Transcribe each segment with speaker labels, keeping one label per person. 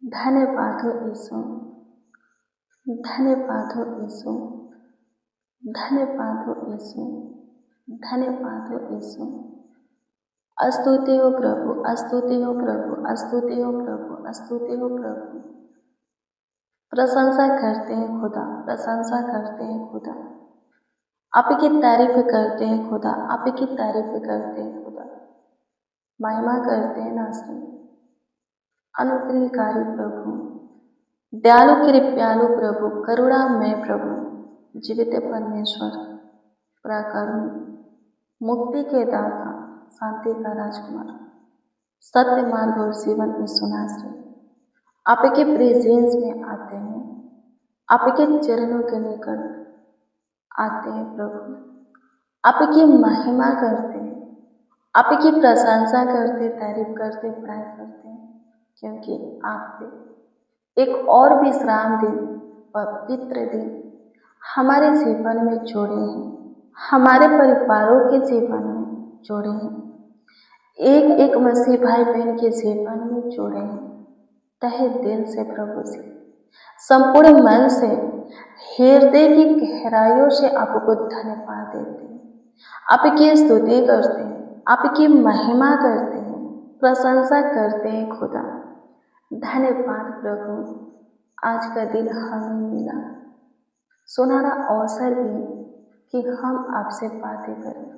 Speaker 1: धन्यवाद हो यीशु, धन्यवाद हो यीशु, धन्यवाद हो यीशु, धन्यवाद हो यीशु। स्तुति हो प्रभु, स्तुति हो प्रभु, स्तुति हो प्रभु, स्तुति हो प्रभु। प्रशंसा करते हैं खुदा, प्रशंसा करते हैं खुदा, आप की तारीफ करते हैं खुदा, आप की तारीफ करते हैं खुदा। महिमा करते हैं नासरी, अनुग्रहकारी प्रभु, दयालु कृपालु प्रभु, करुणामय प्रभु, जीवित परमेश्वर, पराक्रमी, मुक्ति के दाता, शांति का राजकुमार, सत्य मार्ग और जीवन में सुनाश्रय। आपके प्रेजेंस में आते हैं, आपके चरणों के निकट आते हैं प्रभु, आपकी महिमा करते हैं, आपकी प्रशंसा करते, तारीफ करते, बड़ाई करते हैं, क्योंकि आप पे एक और विश्राम दिन, पवित्र दिन हमारे जीवन में जोड़े हैं, हमारे परिवारों के जीवन में जोड़े हैं, एक एक मसीह भाई बहन के जीवन में जोड़े हैं। तहे दिल से प्रभु जी, संपूर्ण मन से, हृदय की गहराइयों से आपको धन्यवाद देते हैं, आपकी स्तुति करते हैं, आपकी महिमा करते हैं, प्रशंसा करते हैं खुदा। धन्यवाद प्रभु, आज का दिन हमें मिला, सुनहरा अवसर भी कि हम आपसे बातें करें।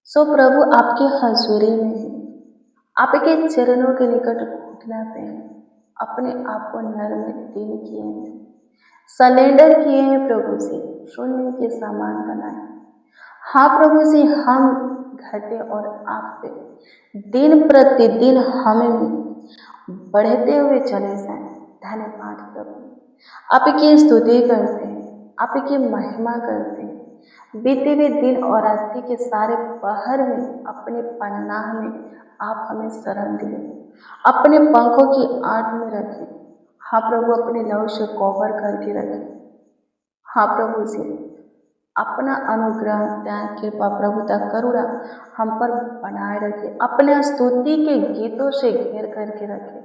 Speaker 1: सो प्रभु आपकी हजूरी में है, आपके चरणों के निकट घुटना पे अपने आप को नर्म दीन किए हैं, सलेंडर किए हैं प्रभु जी, शून्य के समान बनाए। हाँ प्रभु जी, हम घटे और आप पे दिन प्रतिदिन हमें बढ़ते हुए चले जाए। धन्यवाद प्रभु, आपकी स्तुति करते हैं, आपकी महिमा करते हैं। बीते हुए दिन और रात्रि के सारे पहर में अपने पन्नाह में आप हमें शरण दिए, अपने पंखों की आड़ में रखें। हाँ प्रभु, अपने लहू से कवर करके रखें। हाँ प्रभु जी, अपना अनुग्रह, त्याग, कृपा, प्रभुता, करुणा हम पर बनाए रखें, अपने स्तुति के गीतों से घेर करके रखें।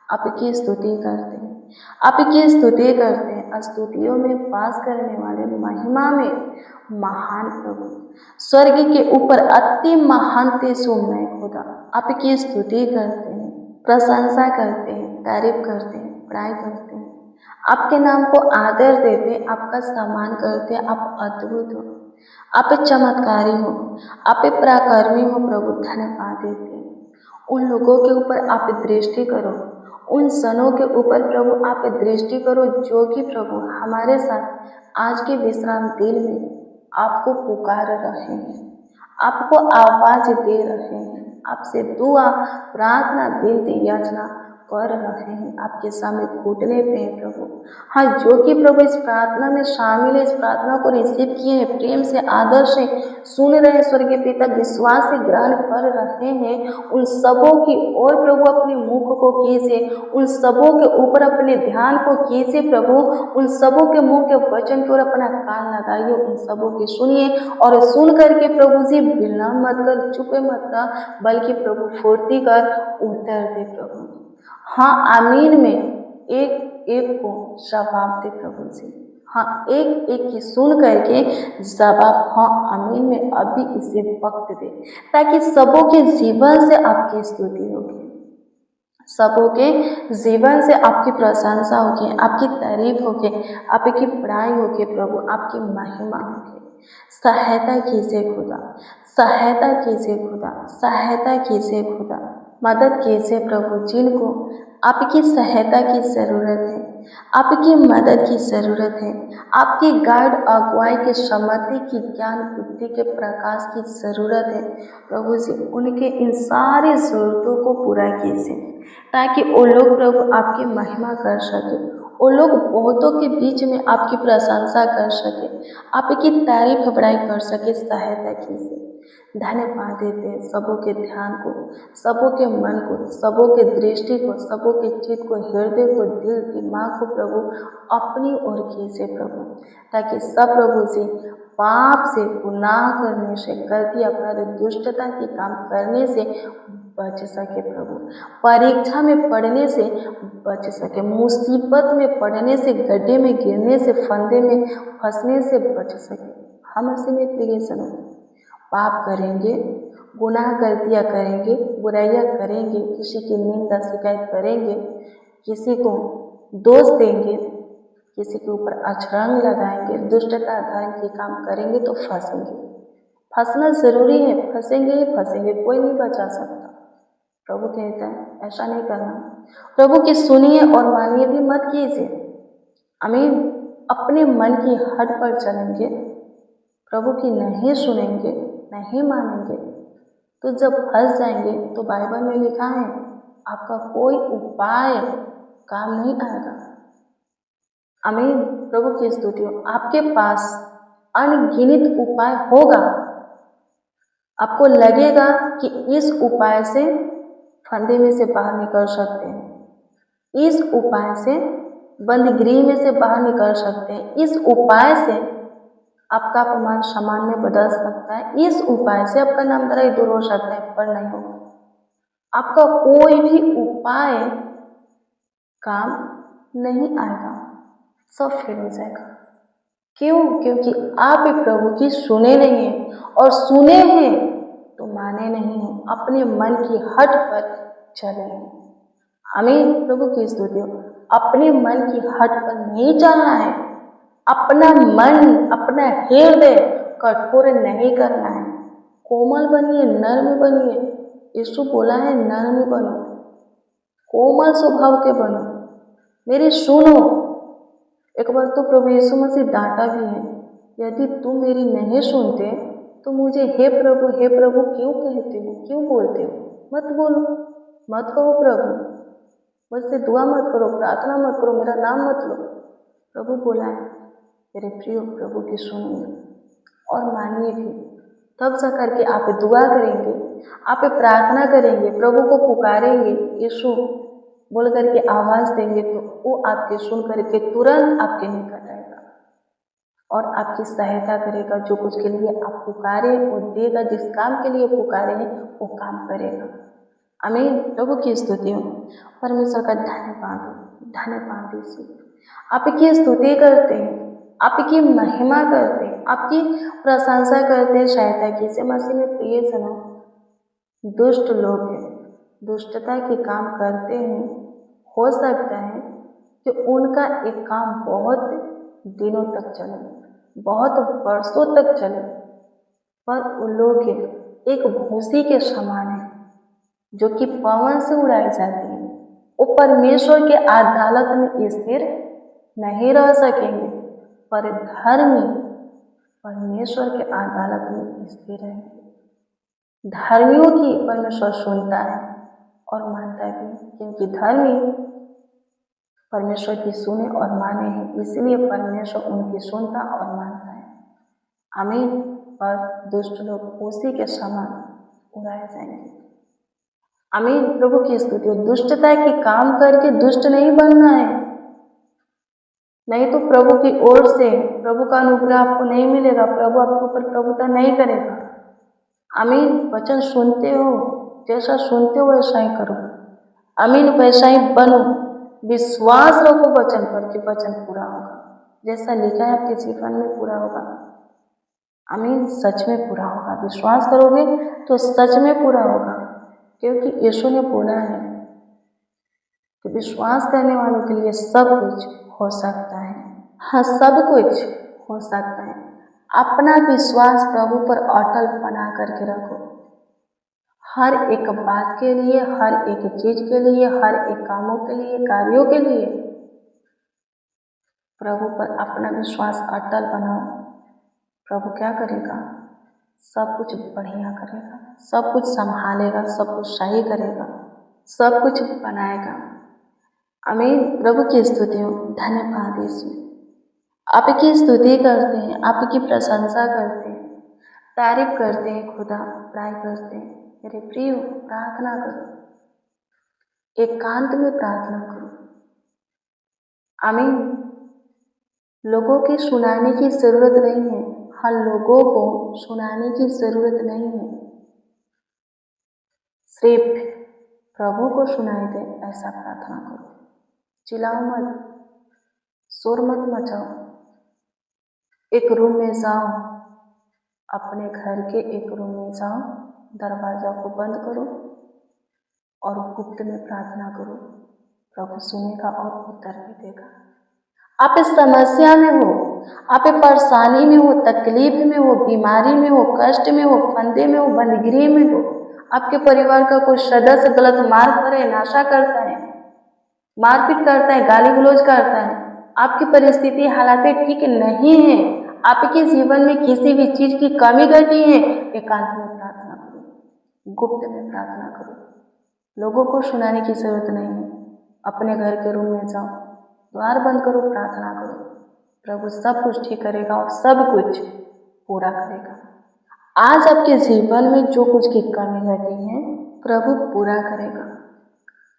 Speaker 1: आपकी स्तुति करते हैं, आपकी स्तुति करते हैं। स्तुतियों में वास करने वाले, महिमा में महान प्रभु, स्वर्ग के ऊपर अति महान तेजोमय खुदा, आपकी स्तुति करते हैं, प्रशंसा करते हैं, तारीफ करते हैं, बड़ाई करते हैं, आपके नाम को आदर देते हैं, आपका सम्मान करते हैं। आप अद्भुत हो, आप चमत्कारी हो, आप पराक्रमी हो प्रभु। धन्यवाद देते हैं। उन लोगों के ऊपर आप दृष्टि करो, उन सनों के ऊपर प्रभु आप दृष्टि करो जो कि प्रभु हमारे साथ आज के विश्राम दिन में आपको पुकार रहे हैं, आपको आवाज दे रहे हैं, आपसे दुआ, प्रार्थना, विनती, याचना कर रहे हैं, आपके सामने घुटने पे हैं प्रभु। हाँ, जो कि प्रभु इस प्रार्थना में शामिल है, इस प्रार्थना को रिसीव किए हैं, प्रेम से, आदर से सुन रहे हैं, स्वर्गीय पिता विश्वास से ग्रहण कर रहे हैं, उन सबों की ओर प्रभु अपने मुख को कीजिए, उन सबों के ऊपर अपने ध्यान को कीजिए प्रभु, उन सबों के मुंह के वचन की ओर अपना कान लगाइए, उन सबों की सुनिए और सुन करके प्रभु जी विलंब मत कर, चुप मत रह, बल्कि प्रभु फुर्ती कर उत्तर दे प्रभु। हाँ, आमीन में एक एक को जवाब दे प्रभु जी। हाँ, एक एक की सुन करके जवाब हाँ आमीन में अभी इसे वक्त दे, ताकि सबों के जीवन से आपकी स्तुति होगी, सबों के जीवन से आपकी प्रशंसा होगी, आपकी तारीफ होगी, आपकी बड़ाई होगी प्रभु, आपकी महिमा होगी। सहायता कीजिए खुदा, सहायता कीजिए खुदा, सहायता कीजिए खुदा, मदद कीजिए प्रभु जिनको आपकी सहायता की ज़रूरत है, आपकी मदद की ज़रूरत है, आपकी गाइड, अगुवाई की, सम्मति की, ज्ञान बुद्धि के प्रकाश की ज़रूरत है प्रभु जी। उनके इन सारी ज़रूरतों को पूरा कीजिए, ताकि वो लोग प्रभु आपकी महिमा कर सके, वो लोग बहुतों के बीच में आपकी प्रशंसा कर सके, आपकी तारीफ बड़ाई कर सके। सहायता कीजिए। धन्यवाद देते हैं सबों के ध्यान को, सबों के मन को, सबों के दृष्टि को, सबों के चित्त को, हृदय को, दिल, दिमाग को प्रभु अपनी ओर कीजिए प्रभु, ताकि सब प्रभु जी पाप से, गुनाह करने से, गलती, अपराध, दुष्टता के काम करने से बच सके प्रभु, परीक्षा में पढ़ने से बच सके, मुसीबत में पढ़ने से, गड्ढे में गिरने से, फंदे में फंसने से बच सके। हम ऐसे में प्रियजनों पाप करेंगे, गुनाह गलतियाँ करेंगे, बुराइयाँ करेंगे, किसी की निंदा शिकायत करेंगे, किसी को दोष देंगे, किसी के ऊपर अछरंग लगाएंगे, दुष्टता धर्म के काम करेंगे तो फंसेंगे। फंसना जरूरी है, फंसेंगे ही फंसेंगे, कोई नहीं बचा सकता। प्रभु कहता है ऐसा नहीं करना। प्रभु की सुनिए और मानिए भी मत कीजिए। आमीन। अपने मन की हट पर चलेंगे, प्रभु की नहीं सुनेंगे, नहीं मानेंगे, तो जब फंस जाएंगे तो बाइबल में लिखा है आपका कोई उपाय काम नहीं आएगा। आमीन। प्रभु की स्तुति हो। आपके पास अनगिनत उपाय होगा। आपको लगेगा कि इस उपाय से फंदे में से बाहर निकल सकते हैं, इस उपाय से बंदीगृह में से बाहर निकल सकते हैं, इस उपाय से आपका अपमान सम्मान में बदल सकता है, इस उपाय से आपका नाम धराई दूर हो सकता है, पर नहीं होगा। आपका कोई भी उपाय काम नहीं आएगा, सब फेल हो जाएगा। क्यों? क्योंकि आप ही प्रभु की सुने नहीं हैं, और सुने हैं तो माने नहीं हैं, अपने मन की हट पर चले हैं। आमीन। प्रभु की स्तुति हो। अपने मन की हट पर नहीं चलना है, अपना मन, अपना हृदय कठोर नहीं करना है। कोमल बनिए, नर्म बनिए। यीशु बोला है नर्म बनो, कोमल स्वभाव के बनो, मेरी सुनो। एक बार तो प्रभु यीशु मसीह डांटा भी है, यदि तुम मेरी नहीं सुनते तो मुझे हे प्रभु क्यों कहते हो, क्यों बोलते हो? मत बोलो, मत कहो प्रभु, मुझसे दुआ मत करो, प्रार्थना मत करो, मेरा नाम मत लो। प्रभु बोला है मेरे प्रिय प्रभु की सुनिए और मानिए भी, तब जा करके आप दुआ करेंगे, आप प्रार्थना करेंगे, प्रभु को पुकारेंगे, यीशु बोल करके आवाज देंगे तो वो आपके सुन करके तुरंत आपके निकट आएगा और आपकी सहायता करेगा। जो कुछ के लिए आप पुकारे वो देगा, जिस काम के लिए पुकारे हैं वो काम करेगा। आमीन। प्रभु की स्तुति हो। परमेश्वर का धन्यवाद हो, धन्यवाद यीशु। आपकी स्तुति करते हैं, आपकी महिमा करते हैं, आपकी प्रशंसा करते हैं, सहायता कीजिए मसीह में। प्रिय जनो, दुष्ट लोग हैं, दुष्टता के काम करते हैं, हो सकता है कि उनका एक काम बहुत दिनों तक चले, बहुत वर्षों तक चले, पर उन लोग एक भूसी के समान है जो कि पवन से उड़ाई जाती है। वो परमेश्वर के अदालत में स्थिर नहीं रह सकेंगे, पर धर्मी परमेश्वर के अदालत में स्थिर रहेंगे। धर्मियों की परमेश्वर सुनता है और मानता भी, क्योंकि धर्मी परमेश्वर की सुने और माने हैं, इसलिए परमेश्वर उनकी सुनता और मानता है। आमीन। पर दुष्ट लोग उसी के समान उड़ाए जाएंगे। आमीन। प्रभु की स्तुति हो। दुष्टता के काम करके दुष्ट नहीं बनना है, नहीं तो प्रभु की ओर से प्रभु का अनुग्रह आपको नहीं मिलेगा, प्रभु आपके ऊपर प्रभुता नहीं करेगा। आमीन। वचन सुनते हो, जैसा सुनते हो वैसा ही करो। आमीन। वैसा ही बनो, विश्वास रखो वचन पर कि वचन पूरा होगा, जैसा लिखा है आपके जीवन में पूरा होगा। आमीन। सच में पूरा होगा, विश्वास करोगे तो सच में पूरा होगा, क्योंकि यीशु ने बोला है कि विश्वास करने वालों के लिए सब कुछ हो सकता है। हाँ, सब कुछ हो सकता है। अपना विश्वास प्रभु पर अटल बना करके रखो। हर एक बात के लिए, हर एक चीज के लिए, हर एक कामों के लिए, कार्यों के लिए प्रभु पर अपना विश्वास अटल बनाओ। प्रभु क्या करेगा? सब कुछ बढ़िया करेगा, सब कुछ संभालेगा, सब कुछ सही करेगा, सब कुछ बनाएगा। आमीन। प्रभु की स्तुति हो। धन्यवाद यीशु। आपकी स्तुति करते हैं, आपकी प्रशंसा करते हैं, तारीफ करते हैं, खुदा बड़ाई करते हैं। मेरे प्रिय, प्रार्थना करो, एकांत में प्रार्थना करो। आमीन। लोगों की सुनाने की जरूरत नहीं है। हाँ, लोगों को सुनाने की जरूरत नहीं है, सिर्फ प्रभु को सुनाई दे ऐसा प्रार्थना करो। चिल्लाओ मत, शोर मत मचाओ। एक रूम में जाओ, अपने घर के एक रूम में जाओ, दरवाजा को बंद करो और गुप्त में प्रार्थना करो। प्रभु सुनेगा और उत्तर भी देगा। आप इस समस्या में हो, आप इस परेशानी में हो, तकलीफ में हो, बीमारी में हो, कष्ट में हो, फंदे में हो, बंदगिरी में हो, आपके परिवार का कोई सदस्य गलत मार्ग पर है, नशा करता है, मारपीट करता है, गाली गलौज करता है, आपकी परिस्थिति हालात ठीक नहीं है, आपके जीवन में किसी भी चीज की कमी घटी है, एकांत में प्रार्थना करो, गुप्त में प्रार्थना करो। लोगों को सुनाने की जरूरत नहीं है। अपने घर के रूम में जाओ, द्वार बंद करो, प्रार्थना करो। प्रभु सब कुछ ठीक करेगा और सब कुछ पूरा करेगा। आज आपके जीवन में जो कुछ की कमी घटी है, प्रभु पूरा करेगा।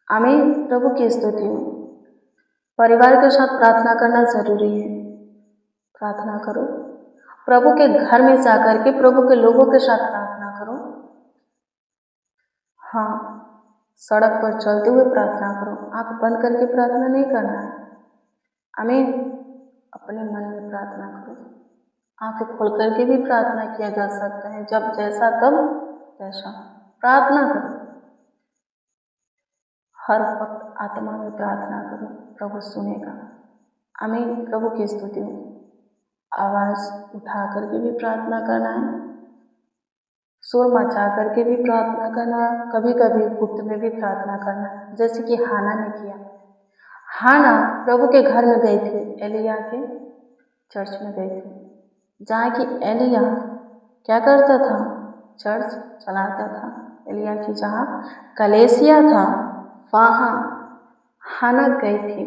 Speaker 1: आमीन। प्रभु की स्तुति हो। परिवार के साथ प्रार्थना करना जरूरी है। प्रार्थना करो, प्रभु के घर में जाकर के प्रभु के लोगों के साथ प्रार्थना करो। हाँ, सड़क पर चलते हुए प्रार्थना करो, आंख बंद करके प्रार्थना नहीं करना है। आमीन। अपने मन में प्रार्थना करो, आंखें खोल करके भी प्रार्थना किया जा सकता है, जब जैसा तब तैसा प्रार्थना करो। हर वक्त आत्मा में प्रार्थना करो, प्रभु सुनेगा। आमीन। प्रभु की स्तुति हो। आवाज उठा करके भी प्रार्थना करना है, शोर मचा करके भी प्रार्थना करना है, कभी कभी गुप्त में भी प्रार्थना करना है, जैसे कि हाना ने किया। हाना प्रभु के घर में गई थी, एलिया के चर्च में गई थी, जहाँ की एलिया क्या करता था, चर्च चलाता था। एलिया की जहाँ कलेसिया था, वहाँ हाना गई थी,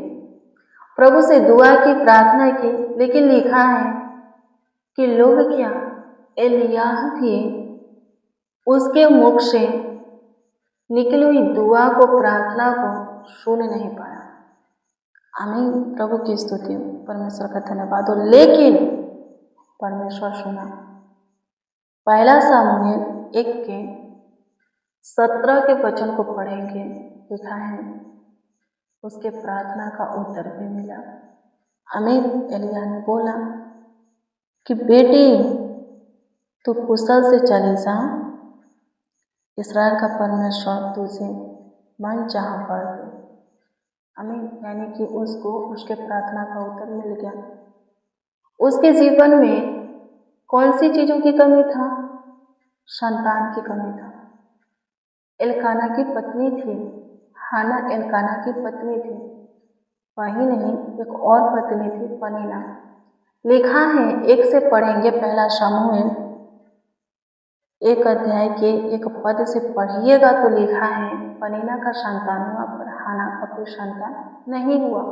Speaker 1: प्रभु से दुआ की, प्रार्थना की, लेकिन लिखा है कि लोग क्या, एलिया भी उसके मुख से निकली हुई दुआ को, प्रार्थना को सुन नहीं पाया। आमीन। प्रभु की स्तुति हो। परमेश्वर का धन्यवाद हो। लेकिन परमेश्वर सुना। पहला सामुएल 1:17 के वचन को पढ़ेंगे। लिखा है, उसके प्रार्थना का उत्तर भी मिला। आमीन। एलिया ने बोला कि बेटी तू कुशल से चली जा, इस्राएल का परमेश्वर तुझे मन चाहा कर दे। आमीन। यानी कि उसको उसके प्रार्थना का उत्तर मिल गया। उसके जीवन में कौन सी चीजों की कमी था? संतान की कमी था। एलकाना की पत्नी थी, हाना एलकाना की पत्नी थी। वही नहीं, एक और पत्नी थी, पनीना। लिखा है, 1 से पढ़ेंगे, पहला सामुएल 1 अध्याय के 1 पद से पढ़िएगा तो लिखा है, पनीना का संतान हुआ पर हाना का कोई संतान नहीं हुआ।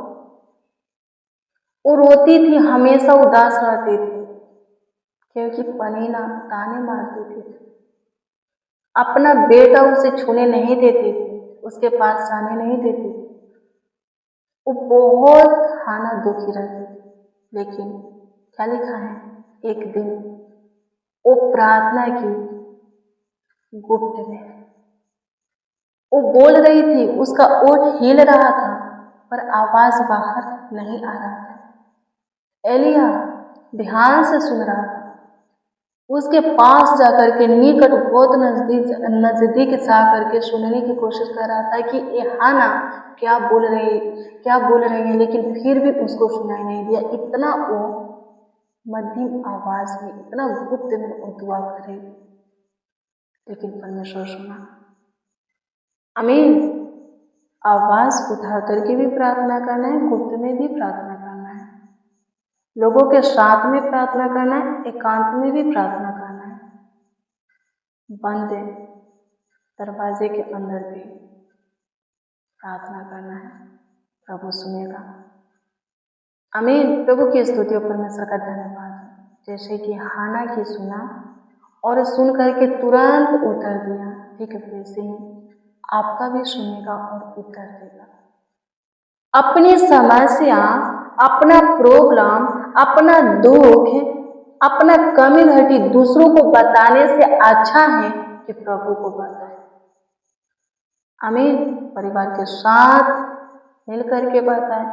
Speaker 1: वो रोती थी, हमेशा उदास रहती थी, क्योंकि पनीना ताने मारती थी, अपना बेटा उसे छूने नहीं देती थी, उसके पास जाने नहीं देती थी। वो बहुत हाना दुखी रहती थी। लेकिन क्या लिखा है, एक दिन वो प्रार्थना की गुप्त में। वो बोल रही थी, उसका ओठ हिल रहा था, पर आवाज बाहर नहीं आ रहा था। एलिया ध्यान से सुन रहा था। उसके पास जाकर के, निकट, बहुत नजदीक जा करके सुनने की कोशिश कर रहा था कि ये हाना क्या बोल रही है, लेकिन फिर भी उसको सुनाई नहीं दिया। इतना वो मध्यम आवाज में, इतना गुप्त में वो दुआ कर रही, लेकिन परमेश्वर सुना। आमीन। आवाज उठा करके भी प्रार्थना करना है, गुप्त में भी प्रार्थना करना है, लोगों के साथ में प्रार्थना करना है, एकांत में भी प्रार्थना करना है, बंद दरवाजे के अंदर भी प्रार्थना करना है। प्रभु सुनेगा। आमीन। प्रभु की स्तुति और परमेश्वर का धन्यवाद। जैसे कि हाना की सुना और सुन करके तुरंत उत्तर दिया, ठीक वैसे ही आपका भी सुनेगा और उत्तर देगा। अपनी समस्या, अपना प्रॉब्लम, अपना दुख, अपना कमी घटी दूसरों को बताने से अच्छा है कि प्रभु को बताए। आमीन। परिवार के साथ मिलकर के बताएं,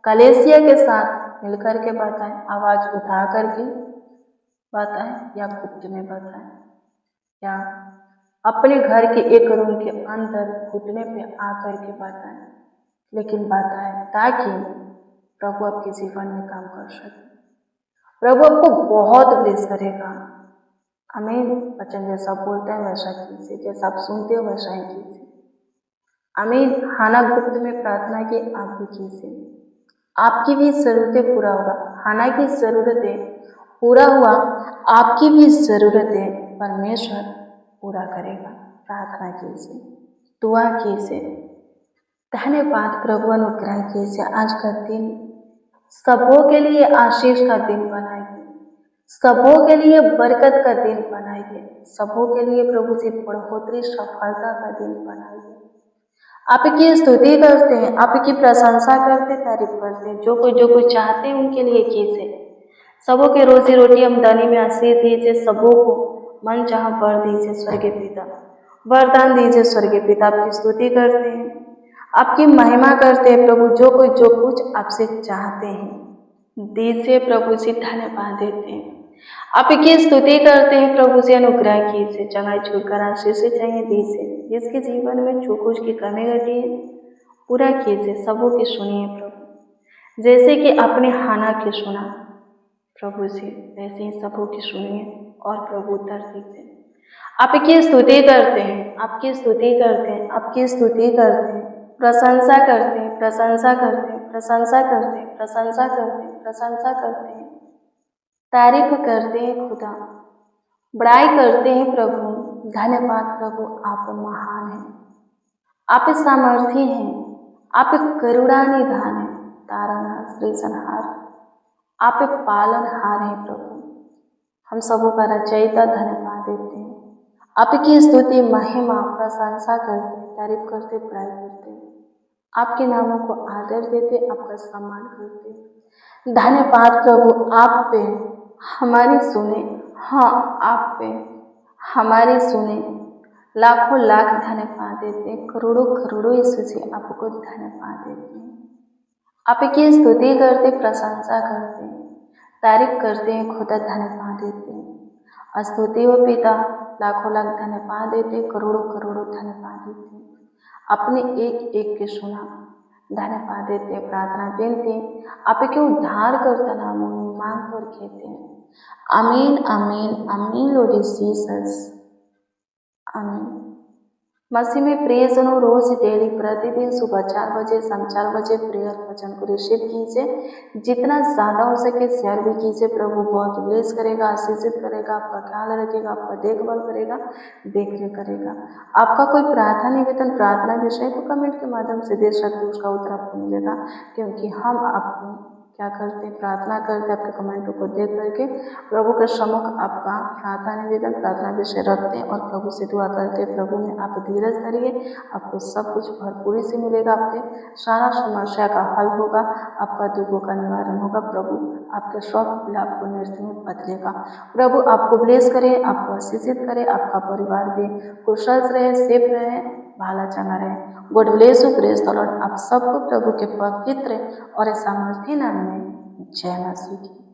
Speaker 1: कलेसिया के साथ मिलकर के बताएं, आवाज उठा करके बताएं या गुप्त में बताएं, या अपने घर के एक रूम के अंदर घुटने पे आकर के बताएं, लेकिन बताएं ताकि प्रभु आपके जीवन में काम कर सके। प्रभु आपको बहुत ब्लेस करेगा। आमीन। वचन जैसा बोलते हैं वैसा कीजिए, जैसा आप सुनते हो वैसा ही कीजिए। आमीन। हाना गुप्त में प्रार्थना की आप भी कीजिए, आपकी भी जरूरतें पूरा होगा। हाना की जरूरतें पूरा हुआ, आपकी भी जरूरतें परमेश्वर पूरा करेगा। प्रार्थना कीजिए, दुआ कीजिए। धन्यवाद प्रभु, अनुग्रह कीजिए। आज का दिन सबों के लिए आशीष का दिन बनाइए, सबों के लिए बरकत का दिन बनाइए, सबों के लिए प्रभु से बढ़ोतरी सफलता का दिन बनाइए। आपकी स्तुति करते हैं, आपकी प्रशंसा करते, तारीफ करते हैं। जो कोई चाहते हैं उनके लिए कीजिए। सबों के रोजी रोटी आमदनी में आशीष दीजिए, सबों को मन चाह वर दीजिए स्वर्गीय पिता, वरदान दीजिए स्वर्गीय पिता। आपकी स्तुति करते हैं, आपकी महिमा करते हैं प्रभु। जो कुछ आपसे चाहते हैं दीजिए प्रभु जी, धन्यवाद देते हैं। आपकी स्तुति करते हैं प्रभु जी, अनुग्रह कीजिए, चंगाई छूटकर आशीष चाहिए दीजिए। जिसके जीवन में जो कुछ की कमी घटी है पूरा कीजिए, सबों की सुनिए प्रभु। जैसे कि आपने हाना की सुना प्रभु जी, वैसे ही सबों की सुनिए और प्रभु उत्तर दीजिए। आपकी स्तुति करते हैं, आपकी स्तुति करते हैं, आपकी स्तुति करते हैं, प्रशंसा करते हैं, प्रशंसा करते हैं, प्रशंसा करते हैं, प्रशंसा करते हैं, प्रशंसा करते हैं, तारीफ करते हैं खुदा, बड़ाई करते हैं प्रभु। धन्यवाद प्रभु, आप महान हैं, आप सामर्थी हैं, आप करुणा निधान है, तारनहार, सृजनहार, आप पालनहार हैं प्रभु। हम सबों का रचयिता धन्यवाद देते हैं। आपकी स्तुति महिमा प्रशंसा करते, तारीफ करते, बड़ाई करते, आपके नामों को आदर देते, आपका सम्मान करते। धन्यवाद प्रभु, आप पे हमारी सुने, हाँ आप पे हमारी सुने। लाखों लाख धन्यवाद देते हैं, करोड़ों करोड़ों यीशु जी आपको धन्यवाद देते हैं। आपकी स्तुति करते, प्रशंसा करते हैं, तारीफ करते हैं खुदा, धन्यवाद देते हैं। स्तुति हो पिता, लाखों लाख धन्यवाद देते, करोड़ों करोड़ों धन्यवाद देते। अपने एक एक के सुना, धन्यवाद देते। प्रार्थना विनती आपके उद्धार करता नामों में मांग कर कहते हैं, आमीन आमीन आमीन। लॉर्ड जीसस, आमीन। मसीह में प्रिय जनों, रोज डेली प्रतिदिन सुबह 4 बजे, शाम 4 बजे प्रेयर वचन को रिसीव कीजिए। जितना ज़्यादा हो सके शेयर भी कीजिए। प्रभु बहुत ब्लेस करेगा, आशीषित करेगा, आपका ख्याल रखेगा, आपका देखभाल करेगा, देखरेख करेगा। आपका कोई प्रार्थना निवेदन, प्रार्थना विषय तो कमेंट के माध्यम से दे सकते, उसका उत्तर आपको मिलेगा, क्योंकि हम आपको क्या करते हैं, प्रार्थना करते, आपके कमेंटों को देख करके प्रभु के सम्मुख आपका प्रार्थना निवेदन, प्रार्थना विषय रखते हैं और प्रभु से दुआ करते हैं। प्रभु में आप धीरज धरिए, आपको सब कुछ भरपूरी से मिलेगा, आपके सारा समस्या का हल होगा, आपका दुखों का निवारण होगा। प्रभु आपके सब लाभ को नृत्य में बदलेगा। प्रभु आपको ब्लेस करे, आपको आशीषित करे, आपका परिवार भी कुशल रहे, सेफ रहे, भाला चंगा रहे। God bless you, praise the Lord. आप सबको प्रभु के पवित्र और सामर्थी नाम में जय मसीह की।